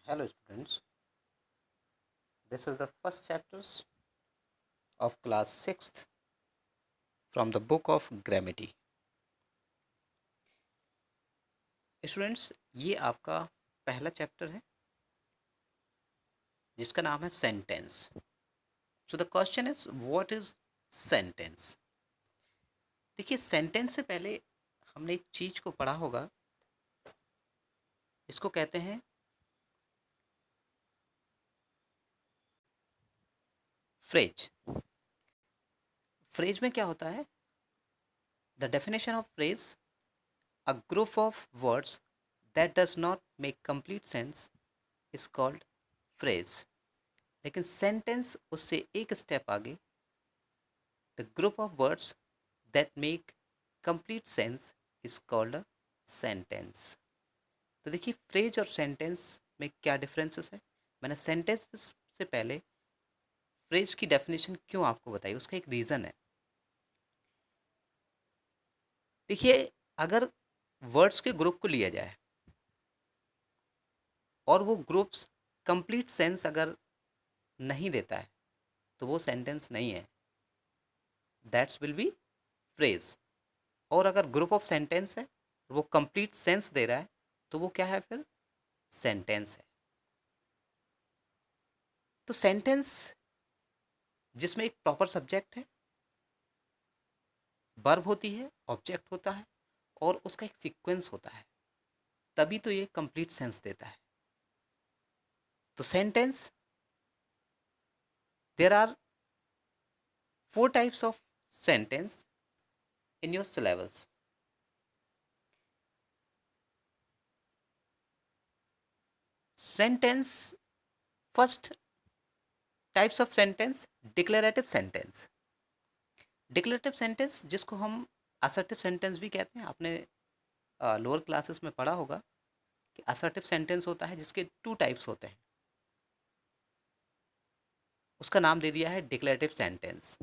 Hello students, this is the first chapters of class 6th from the book of Grammarly. Students, ये आपका पहला chapter है जिसका नाम है sentence. So the question is what is sentence. देखिए, sentence से पहले हमने एक चीज को पढ़ा होगा, इसको कहते हैं फ्रेज. फ्रेज में क्या होता है? The definition of phrase, a group of words that does not make complete sense is called phrase. लेकिन सेंटेंस उससे एक स्टेप आगे, the group of words that make complete sense is called a sentence. तो देखिए, phrase और sentence में क्या differences है. मैंने सेंटेंस से पहले फ्रेज की डेफिनेशन क्यों आपको बताई, उसका एक रीज़न है. देखिए, अगर वर्ड्स के ग्रुप को लिया जाए और वो ग्रुप्स कंप्लीट सेंस अगर नहीं देता है तो वो सेंटेंस नहीं है, दैट्स विल बी फ्रेज. और अगर ग्रुप ऑफ सेंटेंस है, वो कंप्लीट सेंस दे रहा है, तो वो क्या है फिर? सेंटेंस है. तो सेंटेंस जिसमें एक प्रॉपर सब्जेक्ट है, वर्ब होती है, ऑब्जेक्ट होता है और उसका एक सीक्वेंस होता है, तभी तो ये कंप्लीट सेंस देता है. तो sentence, there are 4 types of sentence in your syllabus. Sentence, first types of sentence, declarative sentence. Declarative sentence जिसको हम असर्टिव सेंटेंस भी कहते हैं. आपने लोअर क्लासेस में पढ़ा होगा कि असर्टिव सेंटेंस होता है जिसके 2 टाइप्स होते हैं. उसका नाम दे दिया है डिक्लेरेटिव सेंटेंस.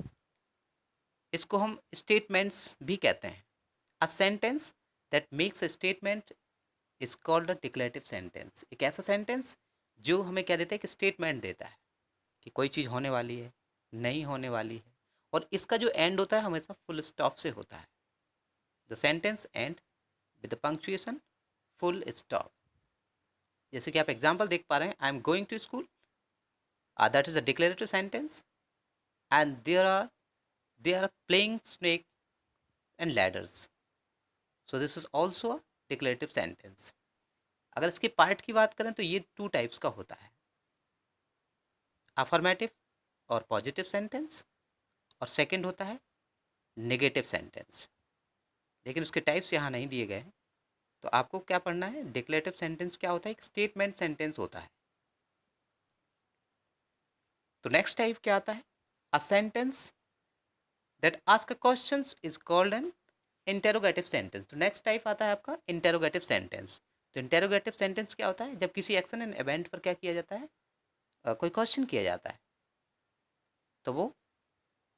इसको हम स्टेटमेंट्स भी कहते हैं. अ sentence that makes a statement is called a declarative sentence. एक ऐसा सेंटेंस जो हमें क्या देता है कि स्टेटमेंट देता है कि कोई चीज़ होने वाली है, नहीं होने वाली है, और इसका जो एंड होता है हमेशा फुल स्टॉप से होता है. The sentence end with the punctuation full stop. जैसे कि आप एग्जाम्पल देख पा रहे हैं, I am going to school, that is a declarative sentence. And they are playing snake and ladders. So this is also a declarative sentence. अगर इसके part की बात करें तो ये 2 टाइप्स का होता है, अफर्मेटिव और पॉजिटिव सेंटेंस, और सेकंड होता है नेगेटिव सेंटेंस. लेकिन उसके टाइप्स यहाँ नहीं दिए गए हैं. तो आपको क्या पढ़ना है? डिक्लेरेटिव सेंटेंस क्या होता है? एक स्टेटमेंट सेंटेंस होता है. तो नेक्स्ट टाइप क्या आता है? अ sentence that ask a questions is called N interrogative sentence. तो नेक्स्ट टाइप आता है आपका इंटेरोगेटिव सेंटेंस. तो इंटेरोगेटिव सेंटेंस क्या होता है? जब किसी एक्शन एंड इवेंट पर क्या किया जाता है? कोई क्वेश्चन किया जाता है, तो वो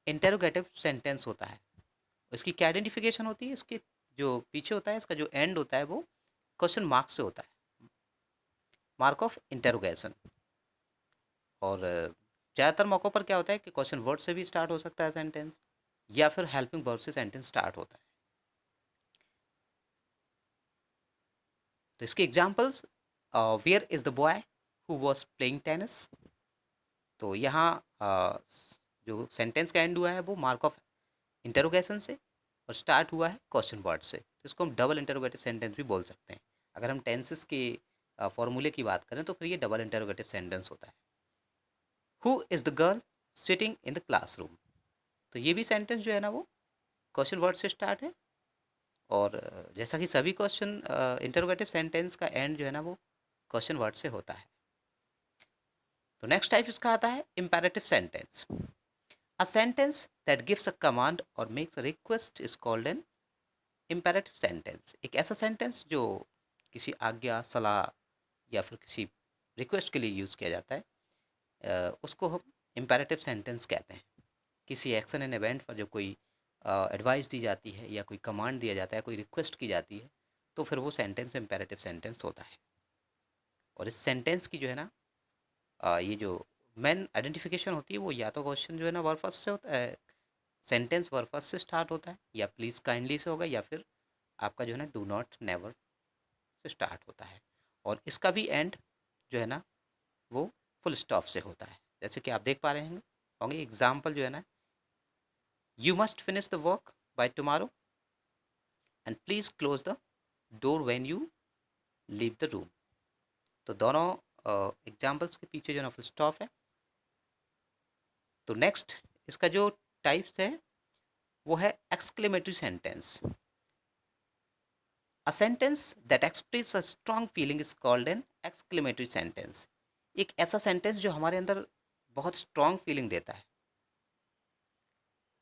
इंटेरोगेटिव सेंटेंस होता है. इसकी क्या आइडेंटिफिकेशन होती है? इसके जो पीछे होता है, इसका जो एंड होता है वो क्वेश्चन मार्क से होता है, मार्क ऑफ इंटेरोगेशन. और ज़्यादातर मौक़ों पर क्या होता है कि क्वेश्चन वर्ड से भी स्टार्ट हो सकता है सेंटेंस, या फिर हेल्पिंग वर्ब से सेंटेंस स्टार्ट होता है. तो इसके examples, where is the boy who was playing tennis. तो यहाँ जो सेंटेंस का एंड हुआ है वो मार्क ऑफ इंटेरोगेशन से और स्टार्ट हुआ है क्वेश्चन वर्ड से. तो इसको हम डबल इंटेरोगेटिव सेंटेंस भी बोल सकते हैं. अगर हम टेंसेस के फॉर्मूले की बात करें तो फिर ये डबल इंटेरोगेटिव सेंटेंस होता है. Who is the girl sitting in the classroom. तो ये भी सेंटेंस जो है ना, वो क्वेश्चन वर्ड से स्टार्ट है. और जैसा कि सभी क्वेश्चन इंटरोगेटिव सेंटेंस का एंड जो है ना वो क्वेश्चन वर्ड से होता है. तो नेक्स्ट टाइप इसका आता है imperative sentence. A sentence that gives a command और makes a request is called an imperative sentence. एक ऐसा सेंटेंस जो किसी आज्ञा, सलाह या फिर किसी रिक्वेस्ट के लिए यूज़ किया जाता है, उसको हम इम्पेरेटिव सेंटेंस कहते हैं. किसी एक्शन एंड इवेंट पर जब कोई एडवाइस दी जाती है या कोई कमांड दिया जाता है, कोई रिक्वेस्ट की जाती है, तो फिर वो सेंटेंस इम्पेरेटिव सेंटेंस होता है. और इस सेंटेंस की जो है ना ये जो मेन आइडेंटिफिकेशन होती है वो या तो क्वेश्चन जो है ना वर्ब फर्स्ट से होता है, सेंटेंस वर्ब फर्स्ट से स्टार्ट होता है, या प्लीज़ काइंडली से होगा, या फिर आपका जो है ना do not never say start होता है। और इसका भी एंड जो है ना वो फुल स्टॉप से होता है। जैसे कि आप देख पा रहे होंगे एग्जाम्पल जो है ना, you must finish the work by tomorrow and please close the door when you leave the room. तो दोनों एग्जाम्पल्स के पीछे जो है ना फुल स्टॉप है। तो नेक्स्ट इसका जो टाइप्स है वो है exclamatory sentence. A sentence that express a strong feeling is called N exclamatory sentence. एक ऐसा सेंटेंस जो हमारे अंदर बहुत स्ट्रॉन्ग फीलिंग देता है,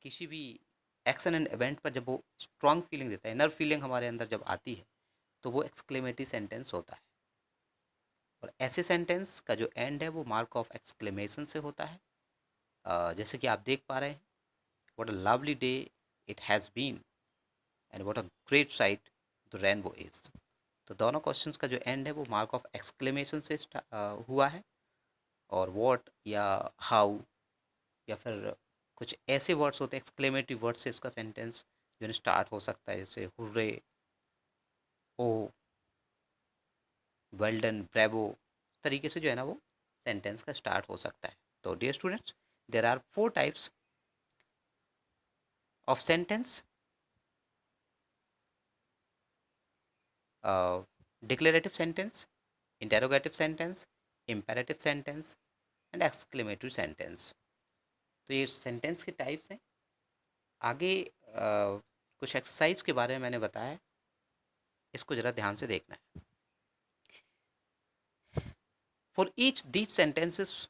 किसी भी एक्शन एंड इवेंट पर जब वो स्ट्रॉन्ग फीलिंग देता है, इनर फीलिंग हमारे अंदर जब आती है, तो वो एक्सक्लेमेटरी सेंटेंस होता है। और ऐसे सेंटेंस का जो एंड है वो मार्क ऑफ एक्सक्लेमेशन से होता है। जैसे कि आप देख पा रहे हैं, what a lovely day it has been and what a great sight the rainbow is. तो दोनों क्वेश्चंस का जो एंड है वो मार्क ऑफ एक्सक्लेमेशन से हुआ है। और व्हाट या हाउ या फिर कुछ ऐसे वर्ड्स होते हैं एक्सक्लेमेटरी वर्ड से इसका सेंटेंस जो है स्टार्ट हो सकता है, जैसे हुर्रे, ओ, वेल डन, ब्रेवो, तरीके से जो है ना वो सेंटेंस का स्टार्ट हो सकता है। तो dear students, there are 4 types of sentence: declarative sentence, interrogative sentence, imperative sentence and exclamatory sentence. तो ये सेंटेंस के टाइप्स हैं। आगे कुछ एक्सरसाइज के बारे में मैंने बताया, इसको ज़रा ध्यान से देखना है। For each these sentences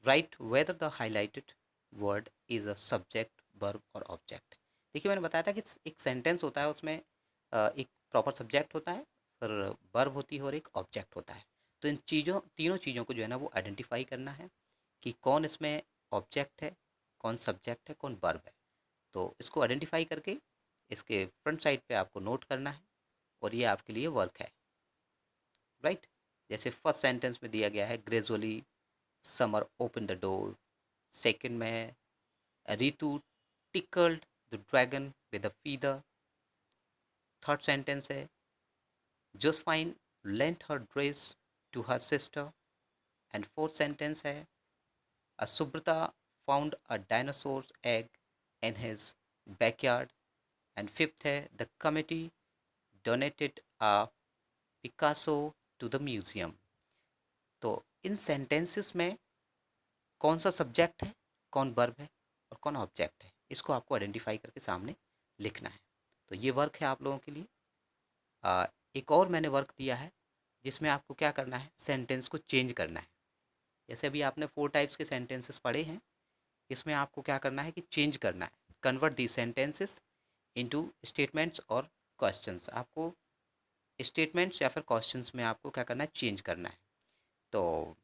right whether the highlighted word is a subject, verb और ऑब्जेक्ट। देखिए मैंने बताया था कि एक सेंटेंस होता है, उसमें एक प्रॉपर सब्जेक्ट होता है, फिर वर्ब होती है और एक ऑब्जेक्ट होता है। तो इन चीज़ों तीनों चीज़ों को जो है ना वो आइडेंटिफाई करना है कि कौन इसमें ऑब्जेक्ट है, कौन सब्जेक्ट है, कौन वर्ब है। तो इसको आइडेंटिफाई करके इसके फ्रंट साइड पे आपको नोट करना है, और ये आपके लिए वर्क है, राइट। जैसे फर्स्ट सेंटेंस में दिया गया है gradually Summer open the door. Second में Ritu tickled the dragon with a feather। Third sentence है Josephine lent her dress to her sister। And fourth sentence है Subrata found a dinosaur egg in his backyard. And fifth है the committee donated a Picasso to the museum. तो in sentences में कौन सा subject है, कौन verb है और कौन ऑब्जेक्ट है, इसको आपको आइडेंटिफाई करके सामने लिखना है। तो ये वर्क है आप लोगों के लिए। एक और मैंने वर्क दिया है जिसमें आपको क्या करना है, सेंटेंस को चेंज करना है। जैसे अभी आपने 4 टाइप्स के सेंटेंसेस पढ़े हैं, इसमें आपको क्या करना है कि चेंज करना है, कन्वर्ट दी सेंटेंसेस इनटू स्टेटमेंट्स और क्वेश्चंस। आपको स्टेटमेंट्स या फिर क्वेश्चंस में आपको क्या करना है, चेंज करना है। तो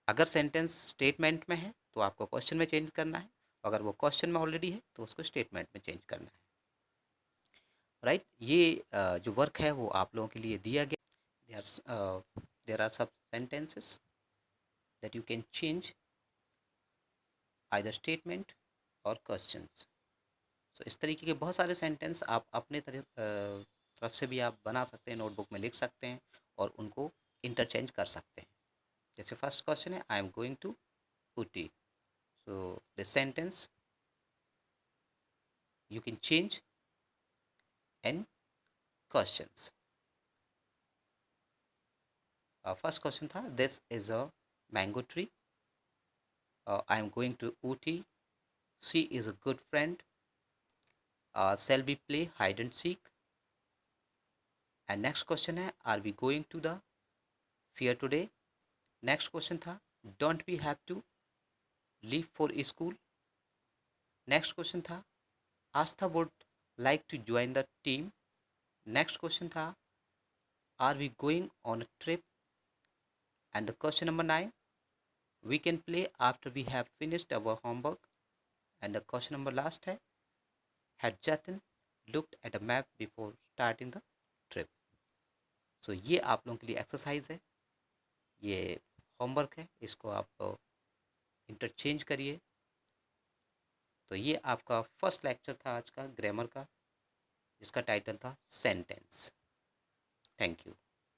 अगर सेंटेंस स्टेटमेंट में है तो आपको क्वेश्चन में चेंज करना है, अगर वो क्वेश्चन में ऑलरेडी है तो उसको स्टेटमेंट में चेंज करना है, राइट। ये जो वर्क है वो आप लोगों के लिए दिया गया। There are some sentences that you can change either statement और questions। सो इस तरीके के बहुत सारे सेंटेंस आप अपने तरफ से भी आप बना सकते हैं, नोटबुक में लिख सकते हैं और उनको इंटरचेंज कर सकते हैं। जैसे फर्स्ट क्वेश्चन है, I am going to Ooty. So this sentence you can change in questions. First question था, this is a mango tree. I am going to Ooty, she is a good friend. Shall we play hide and seek? And next question है, are we going to the fair today. Next question था, don't we have to leave for school. Next question था, Aastha would like to join the team. Next question था, are we going on a trip. And the question number 9, we can play after we have finished our homework. And the question number last है, had Jatin looked at a map before starting the trip. So ये आप लोगों के लिए exercise है। ये homework है, इसको आप इंटरचेंज करिए। तो ये आपका फर्स्ट लेक्चर था आज का ग्रामर का, जिसका टाइटल था सेंटेंस। Thank you.